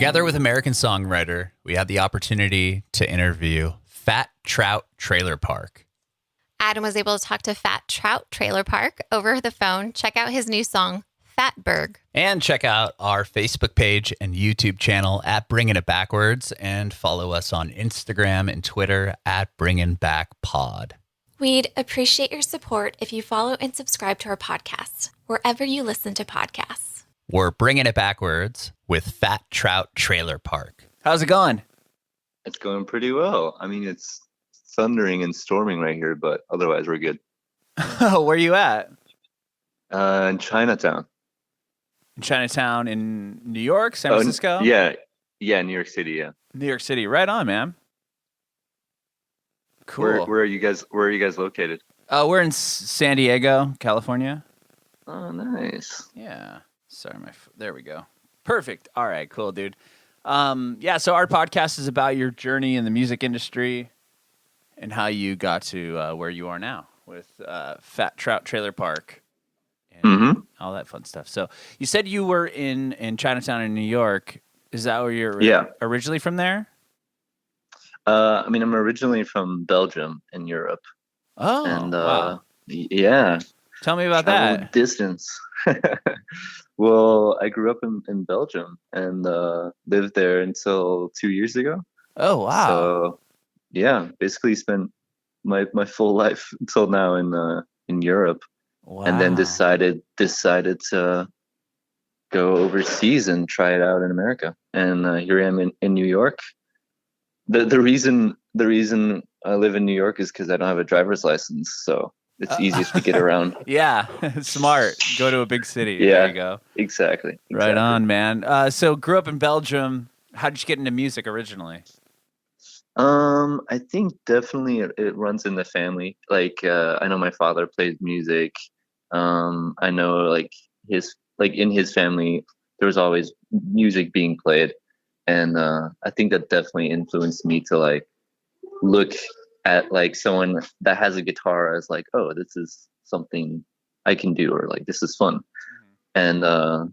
Together with American songwriter, we had the opportunity to interview Fat Trout Trailer Park. Adam was able to talk to Fat Trout Trailer Park over the phone. Check out his new song, Fatberg. And check out our Facebook page and YouTube channel at Bringing It Backwards, and follow us on Instagram and Twitter at Bringing Back Pod. We'd appreciate your support if you follow and subscribe to our podcast, wherever you listen to podcasts. We're Bringing It Backwards with Fat Trout Trailer Park. How's it going? It's going pretty well. I mean, it's thundering and storming right here, but otherwise we're good. Where are you at? In Chinatown. In Chinatown in New York, San Francisco? Yeah, New York City, yeah. New York City. Right on, man. Cool. Where are you guys located? We're in San Diego, California. Oh, nice. Yeah. Sorry, there we go. Perfect. All right, cool, dude. Yeah, so our podcast is about your journey in the music industry and how you got to where you are now with Fat Trout Trailer Park and all that fun stuff. So you said you were in Chinatown in New York. Is that where you're originally from there? I mean, I'm originally from Belgium in Europe. Oh, and wow. Yeah. Tell me about that. Distance. Well, I grew up in Belgium and lived there until 2 years ago. Oh, wow. So, yeah, basically spent my full life until now in Europe. Wow. And then decided to go overseas and try it out in America. And here I am in New York. The reason I live in New York is because I don't have a driver's license, so it's easiest to get around. Yeah, smart. Go to a big city. Yeah, there you go. Exactly. Right on, man. So grew up in Belgium. How did you get into music originally? I think definitely it runs in the family. Like I know my father plays music. I know like in his family there was always music being played, and I think that definitely influenced me to like look at like someone that has a guitar as like, oh, this is something I can do, or like this is fun. And then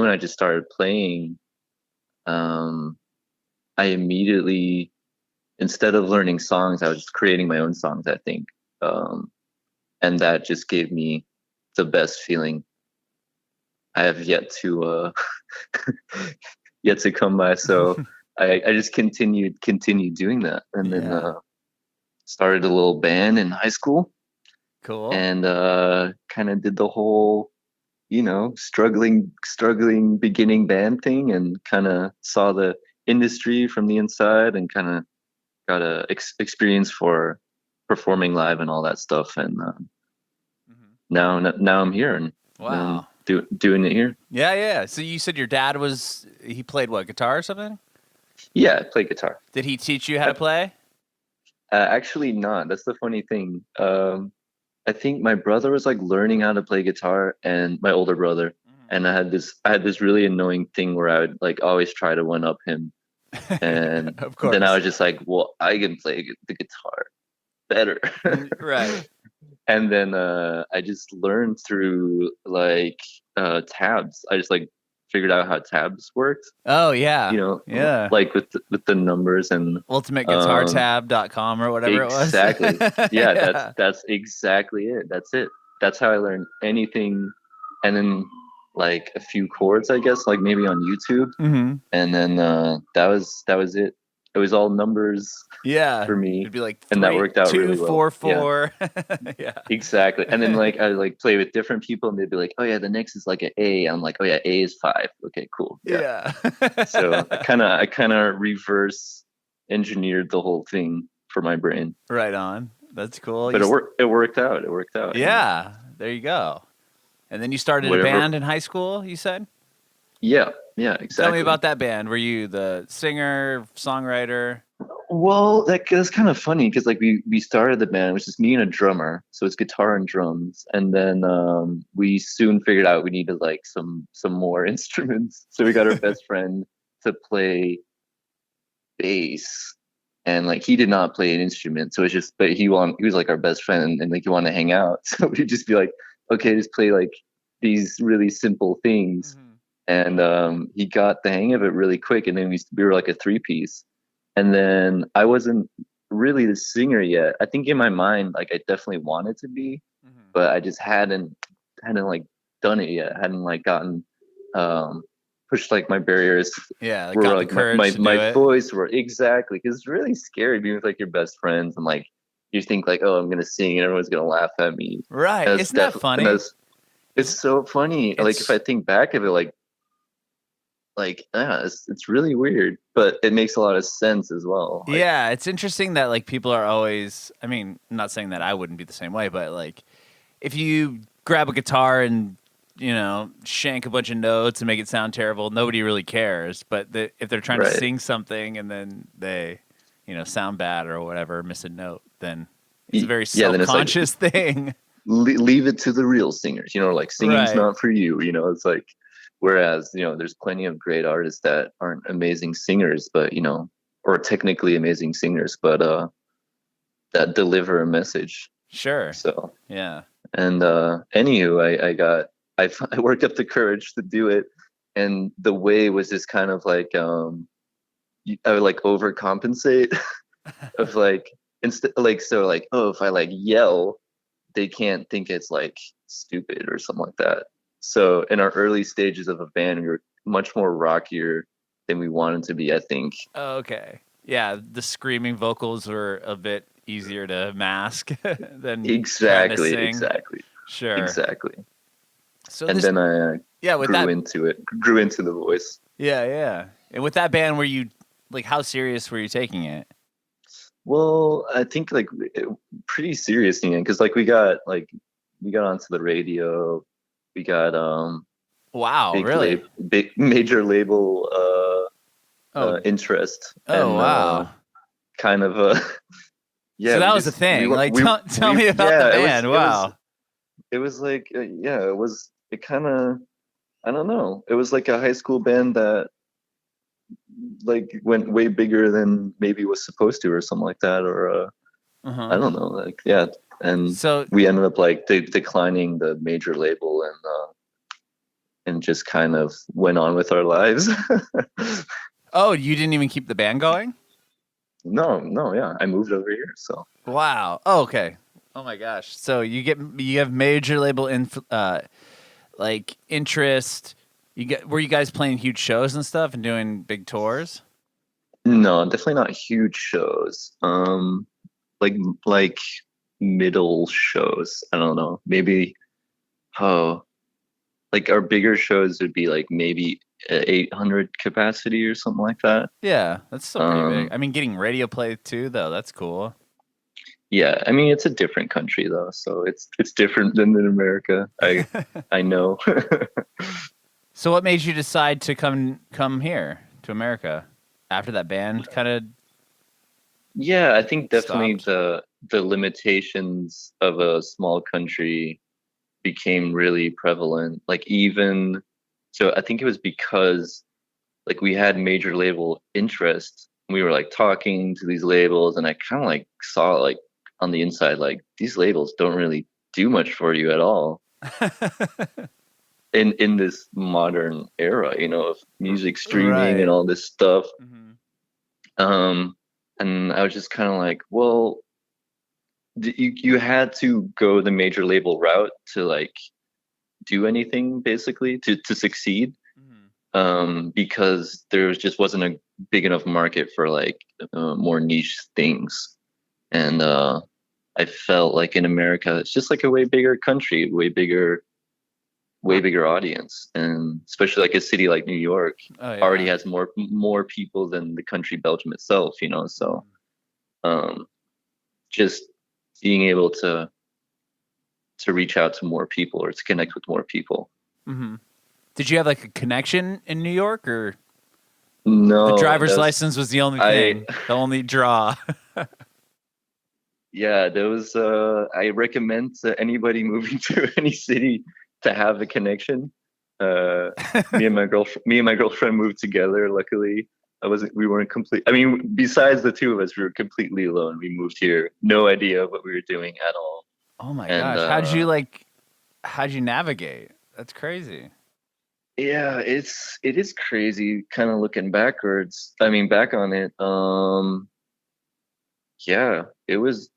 when I just started playing, I immediately, instead of learning songs, I was just creating my own songs, I think. And that just gave me the best feeling I have yet to come by. So I just continued doing that, and then started a little band in high school. Cool. And kind of did the whole, struggling beginning band thing, and kind of saw the industry from the inside, and kind of got a experience for performing live and all that stuff. And now I'm here, and wow, doing it here. Yeah. So you said your dad he played what, guitar or something? Yeah, I play guitar. Did he teach you how to play? Actually not. That's the funny thing. I think my brother was like learning how to play guitar, and my older brother. And I had this really annoying thing where I would like always try to one up him. And of course. Then I was just like, well, I can play the guitar better. Right. And then I just learned through like tabs. I just like figured out how tabs worked. Oh yeah. Yeah. Like with the numbers and ultimateguitartab.com or whatever exactly. it was. Yeah, that's exactly it. That's it. That's how I learned anything. And then like a few chords, I guess, like maybe on YouTube. And then that was it. It was all numbers. Yeah, for me. It'd be like 3, and that worked out 2, really well. 4, 4. Yeah, exactly. And then like I like play with different people, and they'd be like, "Oh yeah, the next is like an A." I'm like, "Oh yeah, A is 5. Okay, cool." Yeah. So I kind of reverse engineered the whole thing for my brain. Right on. That's cool. But it worked out. It worked out. Yeah. There you go. And then you started a band in high school, you said? Yeah, exactly. Tell me about that band. Were you the singer, songwriter? Well, that's kind of funny because like we started the band, which is me and a drummer, so it's guitar and drums, and then we soon figured out we needed like some more instruments, so we got our best friend to play bass, and like he did not play an instrument, so it's just, but he was like our best friend, and like he wanted to hang out, so we'd just be like, okay, just play like these really simple things. and he got the hang of it really quick. And then we were like a three piece, and then I wasn't really the singer yet. I think in my mind, like I definitely wanted to be, but I just hadn't like done it yet. Hadn't like gotten pushed like my barriers Yeah, like, were got the like my courage to do my it. voice were exactly, because it's really scary being with like your best friends and like you think like, oh, I'm gonna sing and everyone's gonna laugh at me. Right. And Isn't that funny? it's so funny. Like if I think back of it, like yeah, it's really weird, but it makes a lot of sense as well. Like, Yeah, it's interesting that like people are always, I mean, I'm not saying that I wouldn't be the same way, but like if you grab a guitar and shank a bunch of notes and make it sound terrible, nobody really cares. But if they're trying to right. sing something and then they, sound bad or whatever, miss a note, then it's a very Yeah, then it's like self-conscious thing. leave it to the real singers, like singing's Right. not for you, it's like, whereas there's plenty of great artists that aren't amazing singers, but or technically amazing singers, but that deliver a message. Sure. So Yeah. and anywho, I worked up the courage to do it, and the way was just kind of like I would like overcompensate of like instead like, so like, oh, if I like yell, they can't think it's like stupid or something like that. So in our early stages of a band, we were much more rockier than we wanted to be, I think. Okay. Yeah, the screaming vocals were a bit easier to mask than trying to sing. Exactly. Sure. Exactly. So and then I with grew that, into the voice. Yeah, yeah. And with that band, were you like, how serious were you taking it? Well, I think like pretty seriously, because like we got onto the radio, we got wow, really big major label interest. Oh, and, wow. Kind of yeah. So that was the thing. Tell me about the band. Wow. It was like it kind of, I don't know. It was like a high school band that like went way bigger than maybe was supposed to, or something like that, or I don't know, like, yeah. And so we ended up like declining the major label, and just kind of went on with our lives. Oh, you didn't even keep the band going? No, yeah, I moved over here, so. Wow. Oh, okay. Oh my gosh. So you have major label like interest. Were you guys playing huge shows and stuff and doing big tours? No, definitely not huge shows. Like middle shows. I don't know. Maybe like our bigger shows would be like maybe 800 capacity or something like that. Yeah, that's still pretty big. I mean, getting radio play too, though, that's cool. Yeah, I mean, it's a different country though, so it's different than in America. I know. So what made you decide to come here to America after that band kind of? Yeah, I think definitely the limitations of a small country became really prevalent. Like, even so, I think it was because like we had major label interest. We were like talking to these labels, and I kind of like saw like on the inside, like, these labels don't really do much for you at all. in this modern era, of music streaming and all this stuff. And I was just kind of like, well, you had to go the major label route to like do anything, basically, to succeed, because there just wasn't a big enough market for like more niche things. And I felt like in America, it's just like a way bigger country, way bigger audience, and especially like a city like New York already has more people than the country Belgium itself, so just being able to reach out to more people, or to connect with more people. Did you have like a connection in New York, or no? The driver's license was the only thing, the only draw. Yeah, there was. I recommend to anybody moving to any city to have a connection. Me and my girlfriend moved together. Luckily, we weren't complete. I mean, besides the two of us, we were completely alone. We moved here, no idea what we were doing at all. Oh my gosh! How'd you navigate? That's crazy. Yeah, it is crazy kind of looking backwards. I mean, back on it. Yeah, it was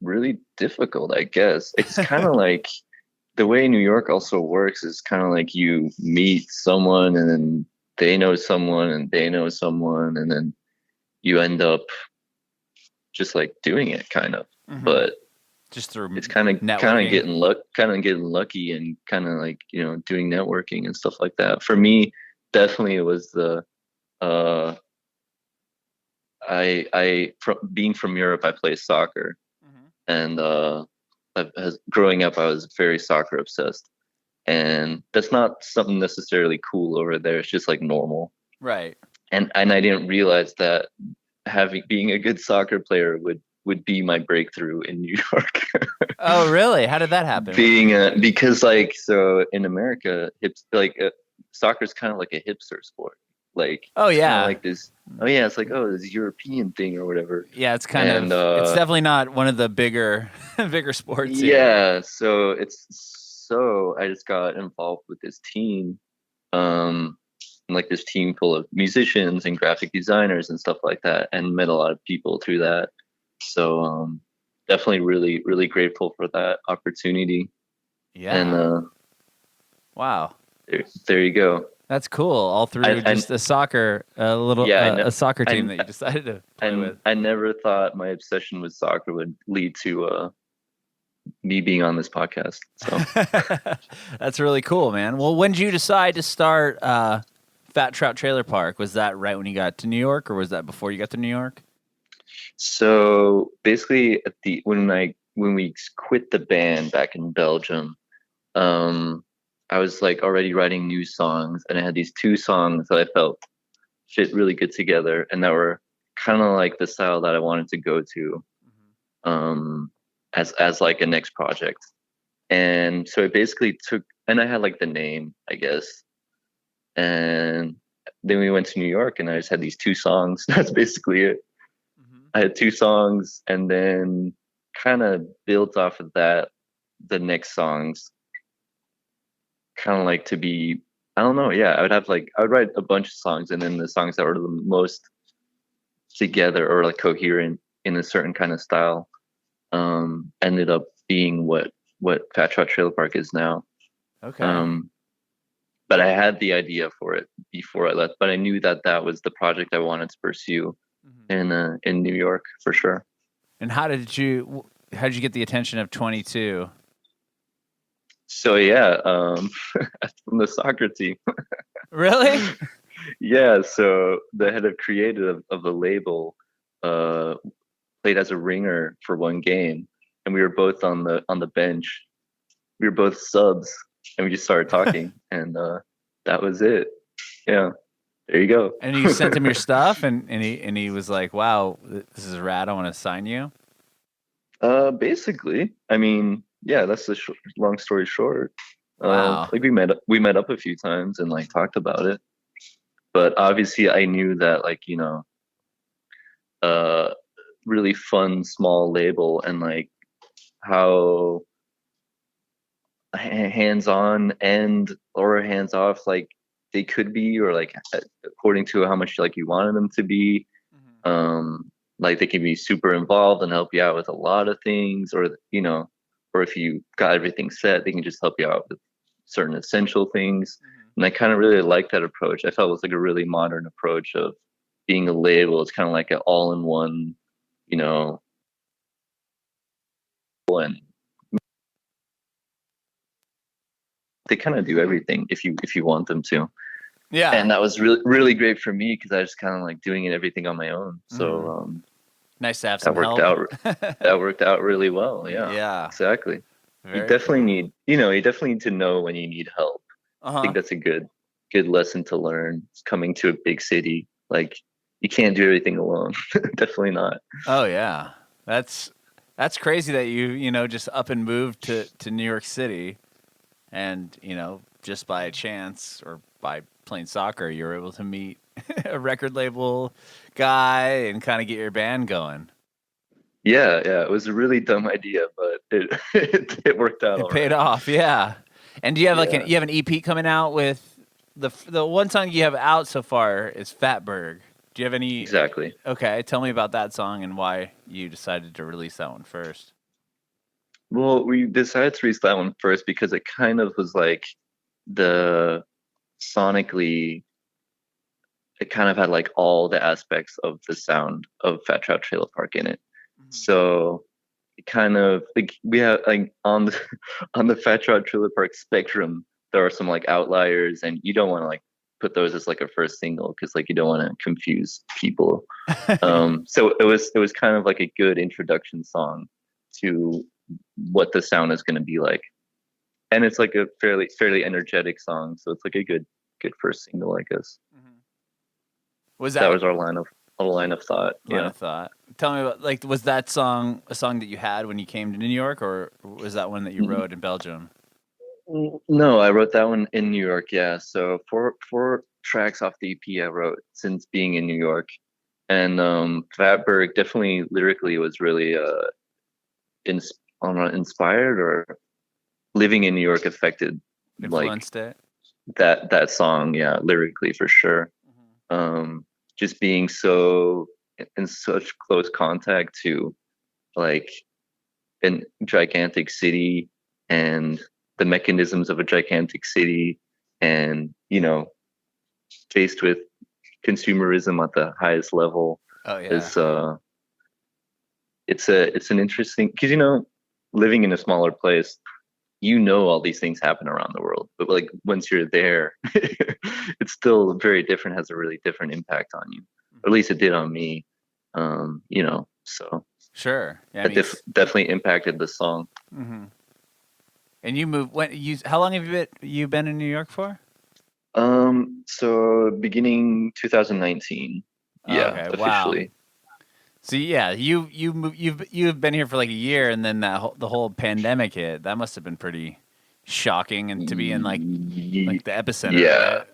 really difficult, I guess. It's kind of like the way New York also works is kind of like you meet someone and then they know someone and they know someone and then you end up just like doing it kind of. Mm-hmm. But Just through it's kind of networking. getting lucky and kind of like, you know, doing networking and stuff like that. For me, definitely it was the uh from being from Europe, I play soccer, Mm-hmm. and growing up, I was very soccer obsessed, and that's not something necessarily cool over there. It's just like normal, Right. and I didn't realize that being a good soccer player would be my breakthrough in New York. Oh, really? How did that happen? Because like so in America, soccer is kind of like a hipster sport. Like Oh, it's kind of yeah. like this. Oh yeah, it's like this European thing or whatever. Yeah, it's kind And of. It's definitely not one of the bigger, bigger sports here. yeah, so I just got involved with this team, um, like this team full of musicians and graphic designers and stuff like that, and met a lot of people through that. So definitely really grateful for that opportunity. Yeah. And Wow. there you go. That's cool. All through just a soccer, a soccer team that you decided to play with. I never thought my obsession with soccer would lead to me being on this podcast. So That's really cool, man. Well, when did you decide to start Fat Trout Trailer Park? Was that right when you got to New York, or was that before you got to New York? So basically, when we quit the band back in Belgium, I was like already writing new songs, and I had these two songs that I felt fit really good together, and that were kind of like the style that I wanted to go to, as like a next project. And so it basically took, and I had like the name, I guess, and then we went to New York, and I just had these two songs. That's basically it. Mm-hmm. I had two songs, and then kind of built off of that the next songs, kind of like to be, I don't know, yeah, I would write a bunch of songs, and then the songs that were the most together or like coherent in a certain kind of style ended up being what Fat Trout Trailer Park is now. Okay. But I had the idea for it before I left, but I knew that was the project I wanted to pursue in New York for sure. And how did you get the attention of 22? So yeah, from the soccer team. Really? Yeah, so the head of creative of the label played as a ringer for one game, and we were both on the bench. We were both subs, and we just started talking, and that was it. Yeah, there you go. And you sent him your stuff, and he was like, "Wow, this is rad. I want to sign you." Basically, I mean, yeah, that's the long story short. Wow. Like we met up a few times and like talked about it, but obviously I knew that like, you know, really fun small label, and like how hands-on or hands-off like they could be, or like according to how much like you wanted them to be. Like they can be super involved and help you out with a lot of things, or you know, or if you got everything set, they can just help you out with certain essential things. And I kind of really like that approach. I felt it was like a really modern approach of being a label. It's kind of like an all-in-one, you know, and they kind of do everything if you want them to. Yeah. And that was really great for me because I was kind of like doing everything on my own. So nice to have some that worked help. that worked out really well. Yeah. Yeah. Exactly. Very You definitely need, you definitely need to know when you need help. I think that's a good lesson to learn coming to a big city. Like you can't do everything alone. Definitely not. Oh yeah. That's crazy that you just up and moved to New York City, and just by chance or by playing soccer you were able to meet a record label guy and kind of get your band going. Yeah, it was a really dumb idea, but it worked out. It paid off, yeah. And do you have you have an EP coming out with the one song you have out so far is Fatberg. Do you have any? Exactly. Okay, tell me about that song and why you decided to release that one first. Well, we decided to release that one first because it kind of was like the sonically, it kind of had like all the aspects of the sound of Fat Trout Trailer Park in it. So it kind of like we have like on the on the Fat Trout Trailer Park spectrum, there are some like outliers, and you don't want to like put those as like a first single because like you don't want to confuse people. So it was kind of like a good introduction song to what the sound is going to be like, and it's like a fairly energetic song, so it's like a good first single, I guess. Was That that was our line of thought. line Yeah. of thought? Tell me about like was that song a song that you had when you came to New York, or was that one that you wrote in Belgium? No, I wrote that one in New York. Yeah. So four tracks off the EP I wrote since being in New York, and Fatberg definitely lyrically was really ins- I don't know, inspired, or living in New York affected like Influenced it. that song. Yeah, lyrically for sure. Um, just being so in such close contact to like a gigantic city and the mechanisms of a gigantic city, and faced with consumerism at the highest level Oh yeah. is it's an interesting, because living in a smaller place, all these things happen around the world, but like once you're there it's still very different, has a really different impact on you, or at least it did on me. So Sure. Yeah, I that mean, definitely impacted the song. and you moved when you how long have you been in New York for? So beginning 2019, Oh, yeah, okay. Wow. officially. So yeah, you've been here for like a year, and then the whole pandemic hit. That must have been pretty shocking, and to be in like the epicenter of Yeah, it.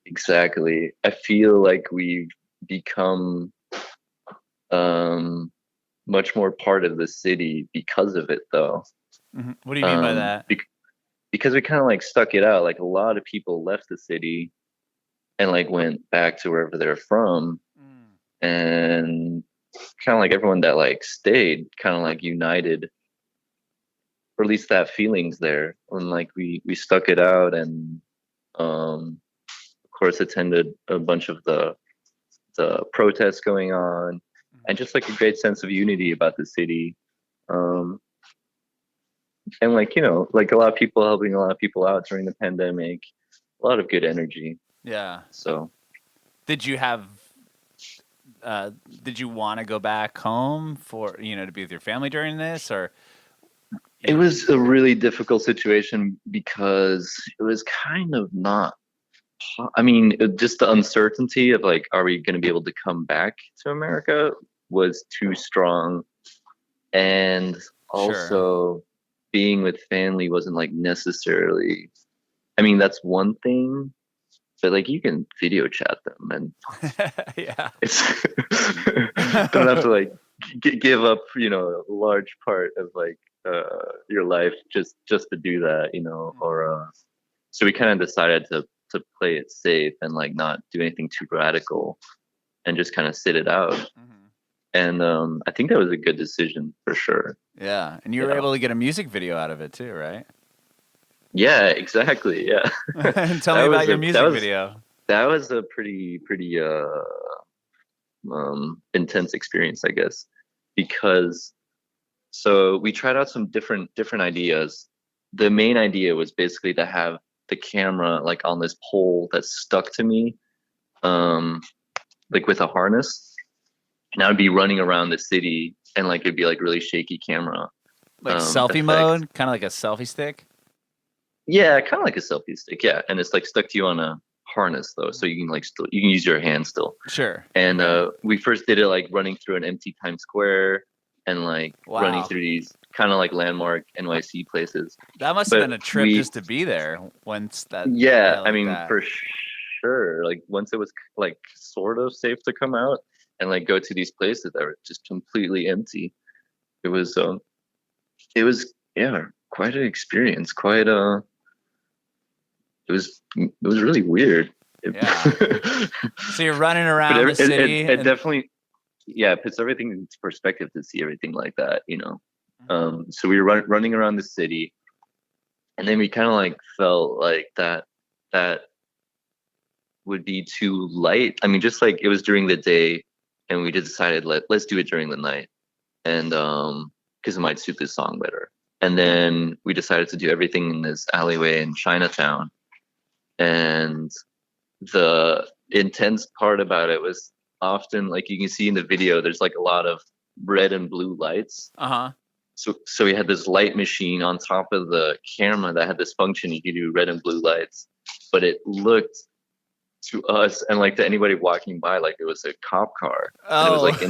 exactly. I feel like we've become um much more part of the city because of it, though. What do you mean by Um, that? bec- because we kind of like stuck it out. Like a lot of people left the city and like went back to wherever they're from, and kind of like everyone that like stayed kind of like united, or at least that feeling's there. And like we stuck it out, and of course attended a bunch of the protests going on, and just like a great sense of unity about the city. Um, and like like a lot of people helping a lot of people out during the pandemic, a lot of good energy. Yeah. So Did you have? Did you want to go back home for to be with your family during this, or it you? was a really difficult situation because it was kind of not, I mean, just the uncertainty of like, are we going to be able to come back to America was too strong. And Sure. also being with family wasn't like necessarily, I mean, that's one thing, but like you can video chat them, and Yeah. it's don't have to like give up, a large part of like your life just to do that, or so we kind of decided to play it safe and like not do anything too radical, and just kind of sit it out. And I think that was a good decision for sure. Yeah, and you were Yeah. able to get a music video out of it too, right? Yeah, exactly. Yeah. And tell me that about was your a that music was video. that was a pretty intense experience, I guess, because so we tried out some different ideas. The main idea was basically to have the camera like on this pole that's stuck to me, um, like with a harness, and I would be running around the city, and like it'd be like really shaky camera Like selfie effect. mode, kind of like a selfie stick. Yeah, kind of like a selfie stick. Yeah, and it's like stuck to you on a harness though, so you can like still you can use your hand still. Sure. And Okay. we first did it like running through an empty Times Square, and like running Wow. through these kind of like landmark NYC places. That must have But been a trip we, just to be there once that yeah, yeah, I like mean that. for sure. Like once it was like sort of safe to come out and like go to these places that were just completely empty, it was yeah, quite an experience. Quite it was really weird. Yeah. So you're running around the city. It definitely, yeah, it puts everything into perspective to see everything like that, you know. So we were running around the city, and then we kind of like felt like that would be too light. I mean, just like it was during the day, and we just decided let's do it during the night, and because it might suit this song better. And then we decided to do everything in this alleyway in Chinatown, and the intense part about it was often, like you can see in the video, there's like a lot of red and blue lights. So we had this light machine on top of the camera that had this function. You could do red and blue lights, but it looked to us and like to anybody walking by like it was a cop car. And it was like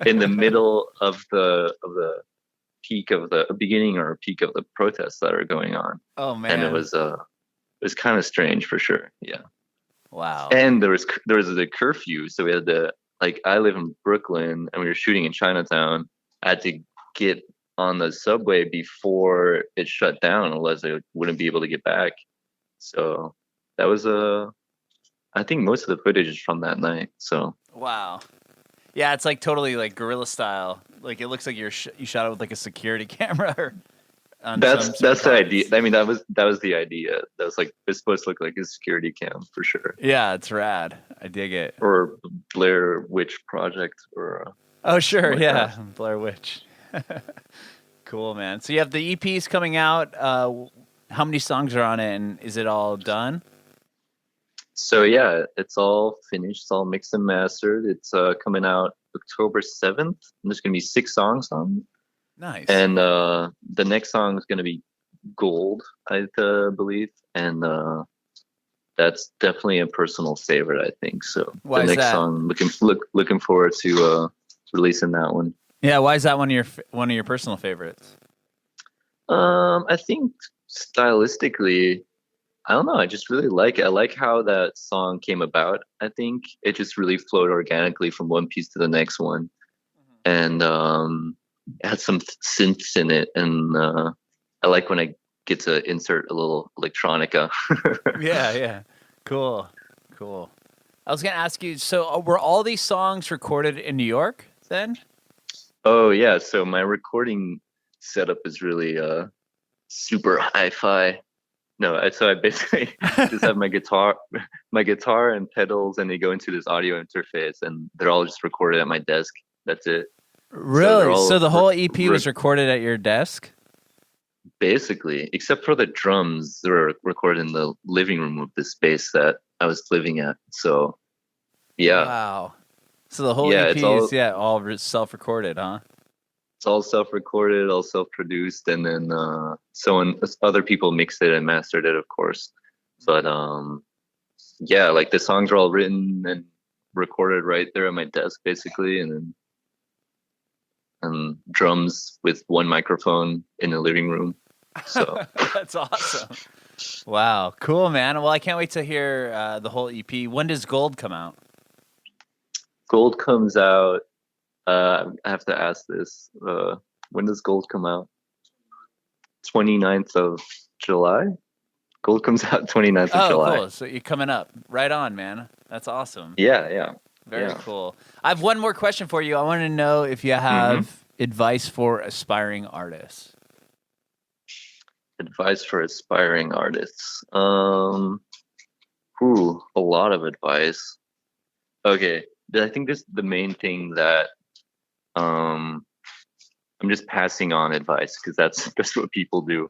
in the middle of the peak of the beginning or peak of the protests that are going on. Oh man. And it was kind of strange for sure. Yeah. Wow. And there was the curfew, so we had to, like, I live in Brooklyn and we were shooting in Chinatown. I had to get on the subway before it shut down, otherwise I wouldn't be able to get back. So that was I think most of the footage is from that night. So wow. Yeah, it's like totally like guerrilla style. Like it looks like you shot it with like a security camera. Or that's the idea. I mean, that was the idea. That was like, it's supposed to look like a security cam for sure. Yeah, it's rad. I dig it. Or Blair Witch Project or. Oh sure, like yeah, that. Blair Witch. Cool, man. So you have the EPs coming out. How many songs are on it, and is it all done? So yeah, it's all finished. It's all mixed and mastered. It's coming out October 7th. And there's gonna be 6 songs on it. Nice. And the next song is gonna be Gold, I believe, and that's definitely a personal favorite, I think. So Why the is next that? song, looking forward to releasing that one. Yeah, why is that one of your personal favorites? I think stylistically, I don't know. I just really like it. I like how that song came about. I think it just really flowed organically from one piece to the next one, and it had some synths in it, and I like when I get to insert a little electronica. Yeah. Cool. I was gonna ask you. So, were all these songs recorded in New York then? Oh yeah. So my recording setup is really super hi-fi. No, so I basically just have my guitar and pedals, and they go into this audio interface, and they're all just recorded at my desk. That's it. Really? So the whole EP was recorded at your desk? Basically, except for the drums, they were recorded in the living room of the space that I was living at. So, yeah. Wow. So the whole EP is all self-recorded, huh? It's all self-recorded, all self-produced, and then other people mixed it and mastered it, of course. But yeah, like the songs are all written and recorded right there at my desk, basically, and drums with one microphone in the living room. So that's awesome. Wow, cool, man. Well, I can't wait to hear the whole EP. When does Gold come out? Gold comes out. I have to ask this. When does Gold come out? 29th of July? Gold comes out 29th of July. Cool. So you're coming up. Right on, man. That's awesome. Yeah. Very cool. I have one more question for you. I want to know if you have advice for aspiring artists. Advice for aspiring artists. A lot of advice. Okay. I think this is the main thing that I'm just passing on advice because that's what people do.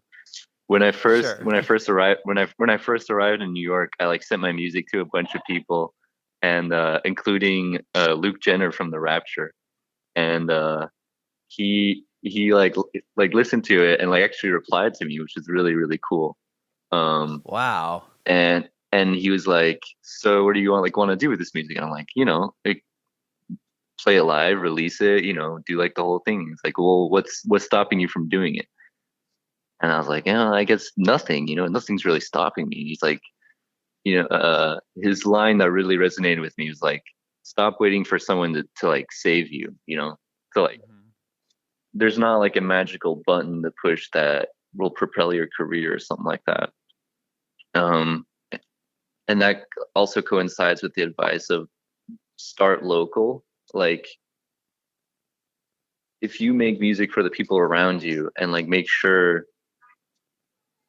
When I first arrived in New York, I like sent my music to a bunch of people, and including Luke Jenner from The Rapture, and he like listened to it and like actually replied to me, which is really, really cool. Wow. And he was like, so what do you want to do with this music? And I'm like, like, play it live, release it, do like the whole thing. It's like, well, what's stopping you from doing it? And I was like, I guess nothing, nothing's really stopping me. He's like, his line that really resonated with me was like, stop waiting for someone to like save you, to like, there's not like a magical button to push that will propel your career or something like that. and that also coincides with the advice of start local. Like, if you make music for the people around you and like make sure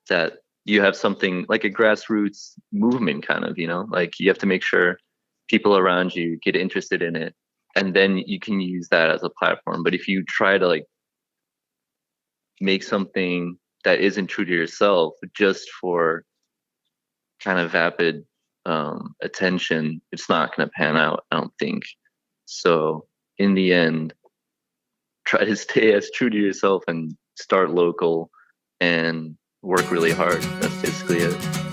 that you have something like a grassroots movement kind of, you know, like you have to make sure people around you get interested in it, and then you can use that as a platform. But if you try to like make something that isn't true to yourself just for kind of vapid attention, it's not going to pan out, I don't think. So in the end, try to stay as true to yourself and start local and work really hard. That's basically it.